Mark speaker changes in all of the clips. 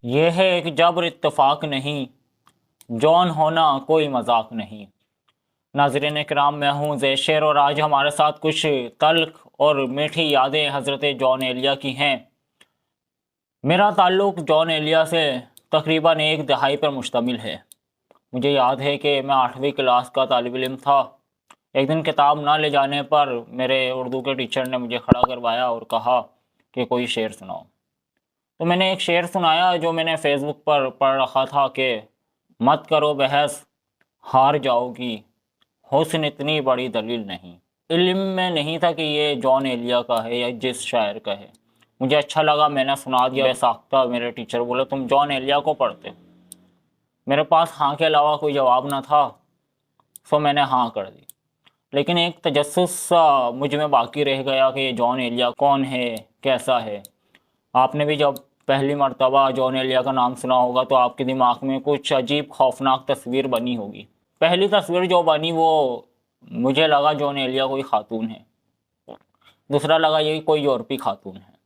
Speaker 1: یہ ہے ایک جبر اتفاق نہیں، جون ہونا کوئی مذاق نہیں۔ ناظرین کرام، میں ہوں زید شیر اور آج ہمارے ساتھ کچھ تلخ اور میٹھی یادیں حضرت جون ایلیا کی ہیں۔ میرا تعلق جون ایلیا سے تقریباً ایک دہائی پر مشتمل ہے۔ مجھے یاد ہے کہ میں 8ویں کلاس کا طالب علم تھا۔ ایک دن کتاب نہ لے جانے پر میرے اردو کے ٹیچر نے مجھے کھڑا کروایا اور کہا کہ کوئی شعر سناؤ۔ تو میں نے ایک شعر سنایا جو میں نے فیس بک پر پڑھ رکھا تھا کہ مت کرو بحث ہار جاؤ گی، حسن اتنی بڑی دلیل نہیں۔ علم میں نہیں تھا کہ یہ جون ایلیا کا ہے یا جس شاعر کا ہے۔ مجھے اچھا لگا، میں نے سنا دیا بے ساختہ۔ میرے ٹیچر بولے تم جون ایلیا کو پڑھتے؟ میرے پاس ہاں کے علاوہ کوئی جواب نہ تھا، سو میں نے ہاں کر دی۔ لیکن ایک تجسس سا مجھ میں باقی رہ گیا کہ یہ جون ایلیا کون ہے، کیسا ہے۔ آپ نے بھی جب پہلی مرتبہ جون ایلیا کا نام سنا ہوگا تو آپ کے دماغ میں کچھ عجیب خوفناک تصویر بنی ہوگی۔ پہلی تصویر جو بنی وہ مجھے لگا جون ایلیا کوئی خاتون ہے، دوسرا لگا یہ کوئی یورپی خاتون ہے۔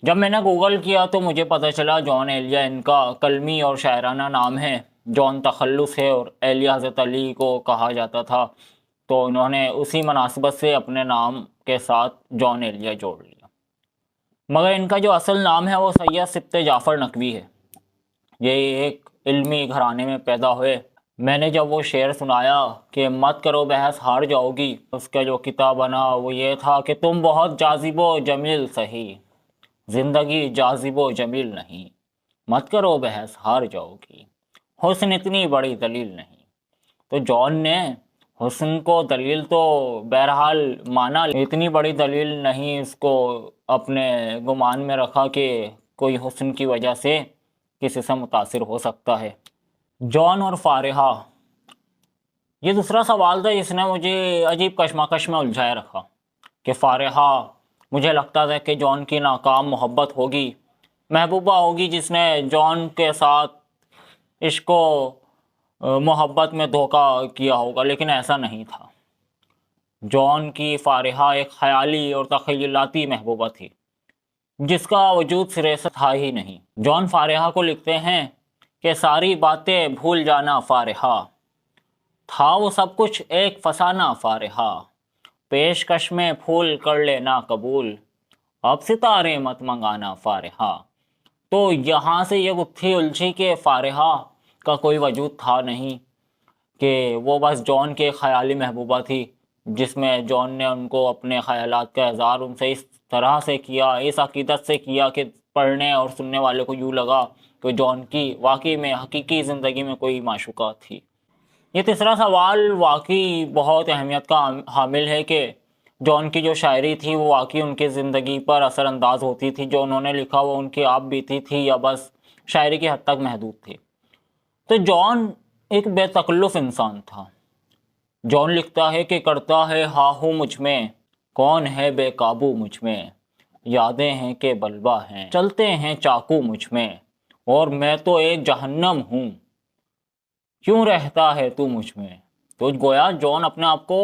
Speaker 1: جب میں نے گوگل کیا تو مجھے پتہ چلا جون ایلیا ان کا قلمی اور شاعرانہ نام ہے۔ جون تخلص ہے اور ایلیا حضرت علی کو کہا جاتا تھا، تو انہوں نے اسی مناسبت سے اپنے نام کے ساتھ جون ایلیا جوڑ لیا۔ مگر ان کا جو اصل نام ہے وہ سید سبط جعفر نقوی ہے۔ یہ ایک علمی گھرانے میں پیدا ہوئے۔ میں نے جب وہ شعر سنایا کہ مت کرو بحث ہار جاؤ گی، اس کا جو کتاب بنا وہ یہ تھا کہ تم بہت جاذب و جمیل سہی، زندگی جاذب و جمیل نہیں، مت کرو بحث ہار جاؤ گی، حسن اتنی بڑی دلیل نہیں۔ تو جون نے حسن کو دلیل تو بہرحال مانا، اتنی بڑی دلیل نہیں اس کو اپنے گمان میں رکھا کہ کوئی حسن کی وجہ سے کسی سے متاثر ہو سکتا ہے۔ جون اور فارحہ، یہ دوسرا سوال تھا جس نے مجھے عجیب کشمکش میں الجھائے رکھا کہ فارحہ، مجھے لگتا تھا کہ جون کی ناکام محبت ہوگی، محبوبہ ہوگی جس نے جون کے ساتھ عشق و محبت میں دھوکہ کیا ہوگا، لیکن ایسا نہیں تھا۔ جون کی فارحہ ایک خیالی اور تخیلاتی محبوبہ تھی جس کا وجود سرے سے تھا ہی نہیں۔ جون فارحہ کو لکھتے ہیں کہ ساری باتیں بھول جانا فارحہ، تھا وہ سب کچھ ایک فسانہ فارحہ، پیشکش میں پھول کر لینا قبول، اب ستارے مت منگانا فارحہ۔ تو یہاں سے یہ گتھی الجھی کہ فارحہ کا کوئی وجود تھا نہیں، کہ وہ بس جون کے خیالی محبوبہ تھی جس میں جون نے ان کو اپنے خیالات کا اظہار ان سے اس طرح سے کیا، اس عقیدت سے کیا کہ پڑھنے اور سننے والے کو یوں لگا کہ جون کی واقعی میں حقیقی زندگی میں کوئی معشوقہ تھی۔ یہ تیسرا سوال واقعی بہت اہمیت کا حامل ہے کہ جون کی جو شاعری تھی وہ واقعی ان کی زندگی پر اثر انداز ہوتی تھی، جو انہوں نے لکھا وہ ان کی آپ بیتی تھی یا بس شاعری کی حد تک محدود تھی۔ تو جون ایک بے تکلف انسان تھا۔ جون لکھتا ہے کہ کرتا ہے ہاہو مجھ میں، کون ہے بے قابو مجھ میں، یادیں ہیں کہ بلوا ہیں، چلتے ہیں چاقو مجھ میں، اور میں تو ایک جہنم ہوں، کیوں رہتا ہے تو مجھ میں۔ تو گویا جون اپنے آپ کو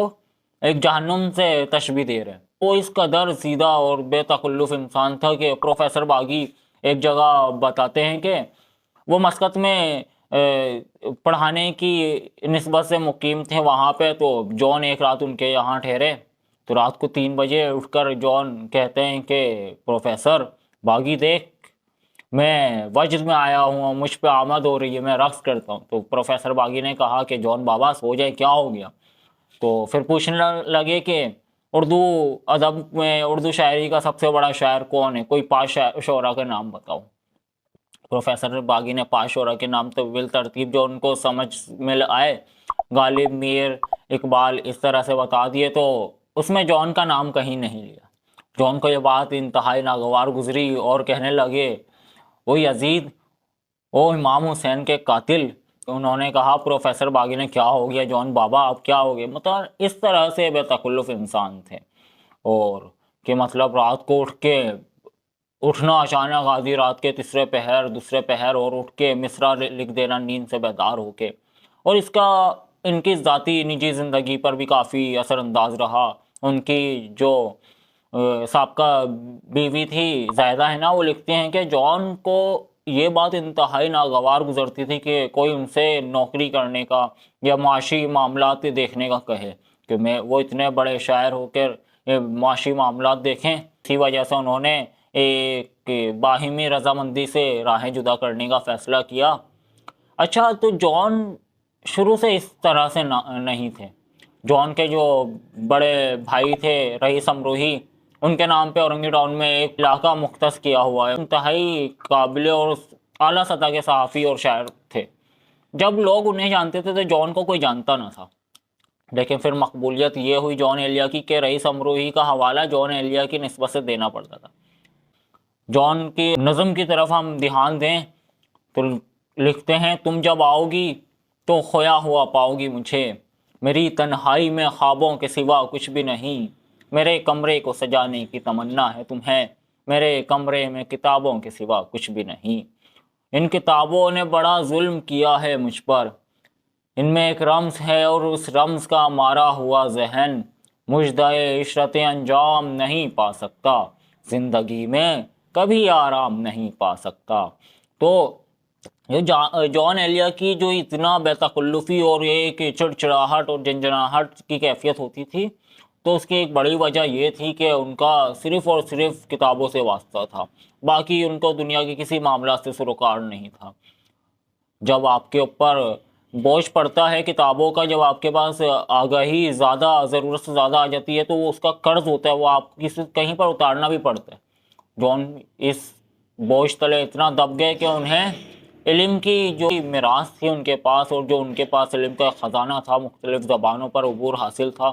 Speaker 1: ایک جہنم سے تشبیہ دے رہے ہیں۔ وہ اس قدر سیدھا اور بے تکلف انسان تھا کہ پروفیسر باغی ایک جگہ بتاتے ہیں کہ وہ مسقط میں پڑھانے کی نسبت سے مقیم تھے وہاں پہ، تو جون ایک رات ان کے یہاں ٹھہرے۔ تو رات کو 3 بجے اٹھ کر جون کہتے ہیں کہ پروفیسر باغی دیکھ، میں وجد میں آیا ہوں، مجھ پہ آمد ہو رہی ہے، میں رقص کرتا ہوں۔ تو پروفیسر باغی نے کہا کہ جون بابا سو جائے، کیا ہو گیا؟ تو پھر پوچھنے لگے کہ اردو ادب میں اردو شاعری کا سب سے بڑا شاعر کون ہے، کوئی 5 شعراء کے نام بتاؤ۔ پروفیسر باغی نے 5 شعراء کے نام طویل ترتیب جو ان کو سمجھ میں آئے، غالب، میر، اقبال، اس طرح سے بتا دیے، تو اس میں جون کا نام کہیں نہیں لیا۔ جون کو یہ بات انتہائی ناگوار گزری اور کہنے لگے، او یزید، او امام حسین کے قاتل۔ انہوں نے کہا پروفیسر باغی نے، کیا ہو گیا جون بابا، اب کیا ہو گیا؟ مطلب اس طرح سے بے تکلف انسان تھے، اور کہ مطلب رات کو اٹھنا اچانک آدھی رات کے تیسرے پہر دوسرے پہر اور اٹھ کے مصرع لکھ دینا نیند سے بیدار ہو کے، اور اس کا ان کی ذاتی نجی زندگی پر بھی کافی اثر انداز رہا۔ ان کی جو سابقہ بیوی تھی زائدہ ہے نا، وہ لکھتے ہیں کہ جون کو یہ بات انتہائی ناگوار گزرتی تھی کہ کوئی ان سے نوکری کرنے کا یا معاشی معاملات دیکھنے کا کہے کہ وہ اتنے بڑے شاعر ہو کر یہ معاشی معاملات دیکھیں. اسی وجہ سے انہوں نے ایک باہمی رضامندی سے راہیں جدا کرنے کا فیصلہ کیا. اچھا، تو جان شروع سے اس طرح سے نہیں تھے. جان کے جو بڑے بھائی تھے رئیس امروہی، ان کے نام پہ اورنگی ٹاؤن میں ایک علاقہ مختص کیا ہوا ہے. انتہائی قابل اور اعلیٰ سطح کے صحافی اور شاعر تھے. جب لوگ انہیں جانتے تھے تو جان کو کوئی جانتا نہ تھا. لیکن پھر مقبولیت یہ ہوئی جان ایلیا کی کہ رئیس امروہی کا حوالہ جان ایلیا کی نسبت سے دینا پڑتا تھا. جان کی نظم کی طرف ہم دھیان دیں تو لکھتے ہیں: تم جب آؤ گی تو کھویا ہوا پاؤ گی مجھے، میری تنہائی میں خوابوں کے سوا کچھ بھی نہیں، میرے کمرے کو سجانے کی تمنا ہے تمہیں، میرے کمرے میں کتابوں کے سوا کچھ بھی نہیں. ان کتابوں نے بڑا ظلم کیا ہے مجھ پر، ان میں ایک رمز ہے اور اس رمز کا مارا ہوا ذہن مجدے عشرت انجام نہیں پا سکتا، زندگی میں کبھی آرام نہیں پا سکتا. تو یہ جان ایلیا کی جو اتنا بے تکلفی اور ایک چڑچڑاہٹ اور جنجناہٹ کی کیفیت ہوتی تھی، تو اس کی ایک بڑی وجہ یہ تھی کہ ان کا صرف اور صرف کتابوں سے واسطہ تھا، باقی ان کو دنیا کے کسی معاملات سے سروکار نہیں تھا. جب آپ کے اوپر بوجھ پڑتا ہے کتابوں کا، جب آپ کے پاس آگاہی زیادہ ضرورت سے زیادہ آ جاتی ہے، تو وہ اس کا قرض ہوتا ہے، وہ آپ کہیں پر اتارنا بھی پڑتا ہے. جان اس بوجھ تلے اتنا دب گئے کہ انہیں علم کی جو میراث تھی ان کے پاس، اور جو ان کے پاس علم کا خزانہ تھا، مختلف زبانوں پر عبور حاصل تھا،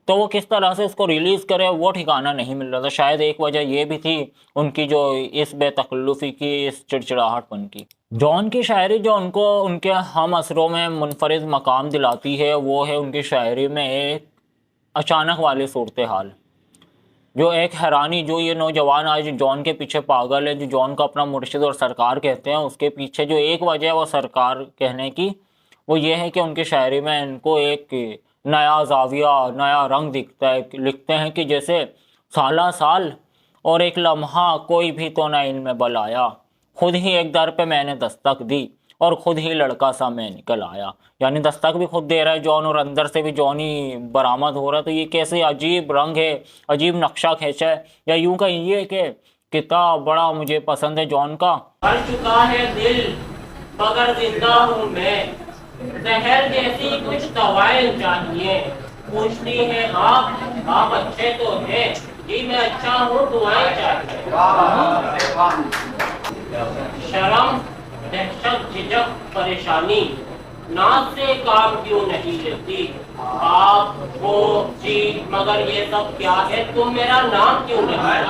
Speaker 1: تو وہ کس طرح سے اس کو ریلیز کرے وہ ٹھکانہ نہیں مل رہا تھا. شاید ایک وجہ یہ بھی تھی ان کی جو اس بے تکلفی کی، اس چڑچڑاہٹ پن کی. جان کی شاعری جو ان کو ان کے ہم عصروں میں منفرد مقام دلاتی ہے، وہ ہے ان کی شاعری میں ایک اچانک والی صورتحال، جو ایک حیرانی. جو یہ نوجوان آج جان کے پیچھے پاگل ہے، جو جان کو اپنا مرشد اور سرکار کہتے ہیں، اس کے پیچھے جو ایک وجہ ہے وہ سرکار کہنے کی، وہ یہ ہے کہ ان کی شاعری میں ان کو ایک نیا زاویہ، نیا رنگ دکھتا ہے. لکھتے ہیں کہ جیسے سالہ سال اور ایک لمحہ کوئی بھی تو نہ ان میں بل آیا، خود ہی ایک در پہ میں نے دستک دی اور خود ہی لڑکا سا میں نکل آیا. یعنی دستک بھی خود دے رہا ہے جان، اور اندر سے بھی جان ہی برآمد ہو رہا ہے. تو یہ کیسے عجیب رنگ ہے، عجیب نقشہ کھینچا ہے. یا یوں کہیے کہ کتاب بڑا مجھے پسند ہے جان کا.
Speaker 2: مر چکا ہے دل مگر زندہ ہوں میں، زہر جیسی کچھ دوائیں چاہیے، پوچھتی ہے آپ اچھے تو ہیں، جی میں اچھا ہوں، دعائیں چاہیے. شرم، دہشت، جھجک، پریشانی، ناز سے کام کیوں نہیں لیتی آپ ہو جی، مگر یہ سب کیا ہے، تم میرا نام کیوں نہیں.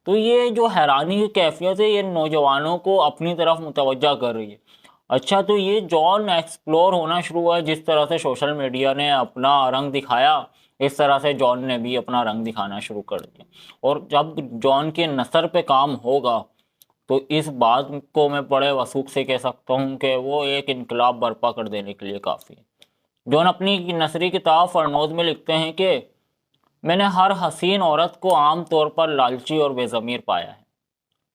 Speaker 1: تو یہ جو حیرانی کی کیفیت ہے، یہ نوجوانوں کو اپنی طرف متوجہ کر رہی ہے. اچھا، تو یہ جان ایکسپلور ہونا شروع ہوا ہے. جس طرح سے سوشل میڈیا نے اپنا رنگ دکھایا، اس طرح سے جان نے بھی اپنا رنگ دکھانا شروع کر دیا. اور جب جان کے نثر پہ کام ہوگا تو اس بات کو میں بڑے وثوق سے کہہ سکتا ہوں کہ وہ ایک انقلاب برپا کر دینے کے لیے کافی ہے. جان اپنی نثری کتاب فرنوز میں لکھتے ہیں کہ میں نے ہر حسین عورت کو عام طور پر لالچی اور بے ضمیر پایا ہے.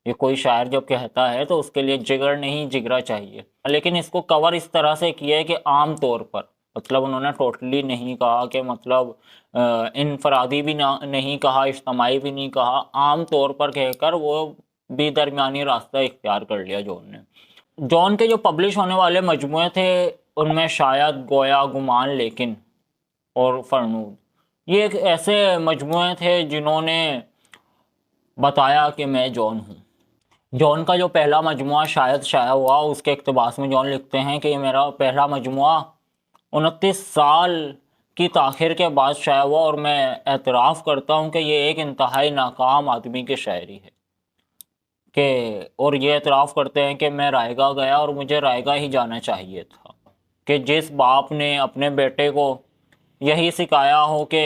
Speaker 1: یہ کوئی شاعر جب کہتا ہے تو اس کے لیے جگر نہیں جگرا چاہیے، لیکن اس کو کور اس طرح سے کیا ہے کہ عام طور پر، مطلب انہوں نے ٹوٹلی نہیں کہا کہ مطلب انفرادی بھی نہیں کہا، اجتماعی بھی نہیں کہا، عام طور پر کہہ کر وہ بھی درمیانی راستہ اختیار کر لیا جان نے. جان کے جو پبلش ہونے والے مجموعے تھے ان میں شاید، گویا، گمان، لیکن اور فرنود، یہ ایک ایسے مجموعے تھے جنہوں نے بتایا کہ میں جان ہوں. جان کا جو پہلا مجموعہ شاید شائع ہوا، اس کے اقتباس میں جان لکھتے ہیں کہ یہ میرا پہلا مجموعہ 29 سال کی تاخیر کے بعد شائع ہوا، اور میں اعتراف کرتا ہوں کہ یہ ایک انتہائی ناکام آدمی کی شاعری ہے. اور یہ اعتراف کرتے ہیں کہ میں رائے گاہ گیا اور مجھے رائے گاہ ہی جانا چاہیے تھا، کہ جس باپ نے اپنے بیٹے کو یہی سکھایا ہو کہ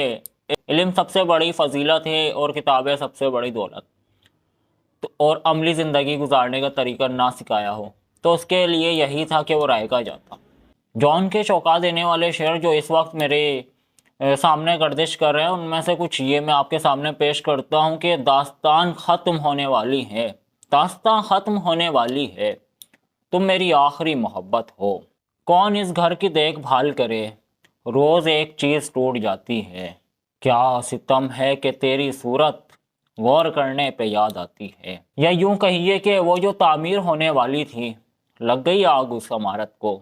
Speaker 1: علم سب سے بڑی فضیلت ہے اور کتابیں سب سے بڑی دولت، اور عملی زندگی گزارنے کا طریقہ نہ سکھایا ہو، تو اس کے لیے یہی تھا کہ وہ رائے گاہ جاتا. جان کے چونکا دینے والے شعر جو اس وقت میرے سامنے گردش کر رہے ہیں، ان میں سے کچھ یہ میں آپ کے سامنے پیش کرتا ہوں کہ داستان ختم ہونے والی ہے، داستاں ختم ہونے والی ہے، تم میری آخری محبت ہو۔ کون اس گھر کی دیکھ بھال کرے، روز ایک چیز ٹوٹ جاتی ہے۔ کیا ستم ہے کہ تیری صورت غور کرنے پہ یاد آتی ہے۔ یا یوں کہیے کہ وہ جو تعمیر ہونے والی تھی، لگ گئی آگ اس عمارت کو۔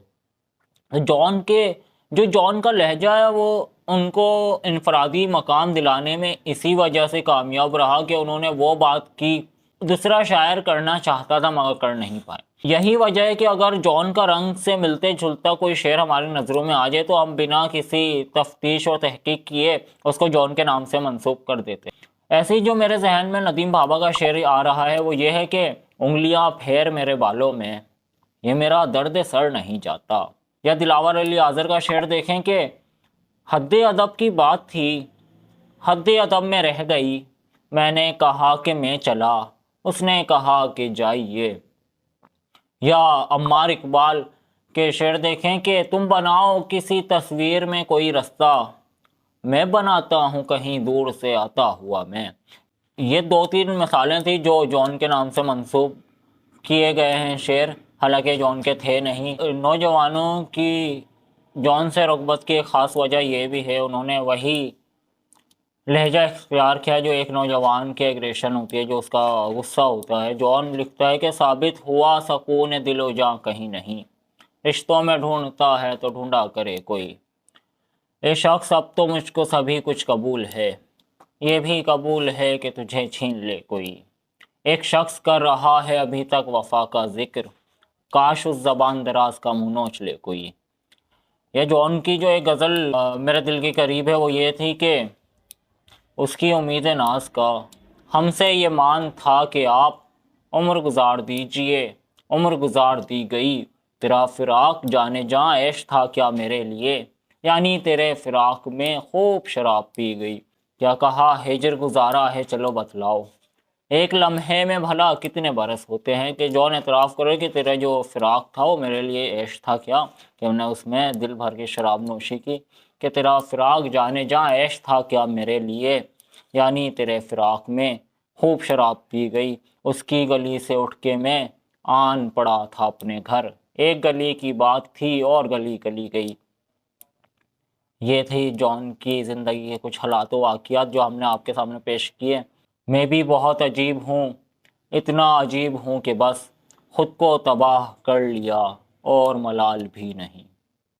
Speaker 1: جان کا لہجہ ہے وہ ان کو انفرادی مقام دلانے میں اسی وجہ سے کامیاب رہا کہ انہوں نے وہ بات کی دوسرا شاعر کرنا چاہتا تھا مگر کر نہیں پائے۔ یہی وجہ ہے کہ اگر جان کا رنگ سے ملتے جلتا کوئی شعر ہماری نظروں میں آ جائے تو ہم بنا کسی تفتیش اور تحقیق کیے اس کو جان کے نام سے منسوب کر دیتے۔ ایسے ہی جو میرے ذہن میں ندیم بابا کا شعر آ رہا ہے وہ یہ ہے کہ انگلیاں پھیر میرے بالوں میں، یہ میرا درد سر نہیں جاتا۔ یا دلاور علی آذر کا شعر دیکھیں کہ حد ادب کی بات تھی، حد ادب میں رہ گئی، میں نے کہا کہ میں چلا، اس نے کہا کہ جائیے۔ یا عمار اقبال کے شعر دیکھیں کہ تم بناؤ کسی تصویر میں کوئی رستہ، میں بناتا ہوں کہیں دور سے آتا ہوا میں۔ یہ 2-3 مثالیں تھیں جو جان کے نام سے منسوب کیے گئے ہیں شعر، حالانکہ جان کے تھے نہیں۔ نوجوانوں کی جان سے رغبت کی ایک خاص وجہ یہ بھی ہے، انہوں نے وہی لہجہ اختیار کیا جو ایک نوجوان کی ایگریشن ہوتی ہے، جو اس کا غصہ ہوتا ہے۔ جان لکھتا ہے کہ ثابت ہوا سکون دل و جاں کہیں نہیں، رشتوں میں ڈھونڈتا ہے تو ڈھونڈا کرے کوئی، اے شخص اب تو مجھ کو سبھی کچھ قبول ہے، یہ بھی قبول ہے کہ تجھے چھین لے کوئی، ایک شخص کر رہا ہے ابھی تک وفا کا ذکر، کاش اس زبان دراز کا منہ نوچ لے کوئی۔ یہ جان کی جو ایک غزل میرے دل کے قریب ہے وہ یہ تھی کہ اس کی امید ناز کا ہم سے یہ مان تھا کہ آپ عمر گزار دیجئے، عمر گزار دی گئی، تیرا فراق جانے جاں عیش تھا کیا میرے لیے، یعنی تیرے فراق میں خوب شراب پی گئی، کیا کہا ہجر گزارا ہے چلو بتلاؤ، ایک لمحے میں بھلا کتنے برس ہوتے ہیں۔ کہ جان اعتراف کرے کہ تیرا جو فراق تھا وہ میرے لیے عیش تھا کیا، کہ ہم نے اس میں دل بھر کے شراب نوشی کی، کہ تیرا فراق جانے جاں عیش تھا کیا میرے لیے، یعنی تیرے فراق میں خوب شراب پی گئی، اس کی گلی سے اٹھ کے میں آن پڑا تھا اپنے گھر، ایک گلی کی بات تھی اور گلی گلی گئی۔ یہ تھی جان کی زندگی کے کچھ حالات و واقعات جو ہم نے آپ کے سامنے پیش کیے۔ میں بھی بہت عجیب ہوں، اتنا عجیب ہوں کہ بس خود کو تباہ کر لیا اور ملال بھی نہیں۔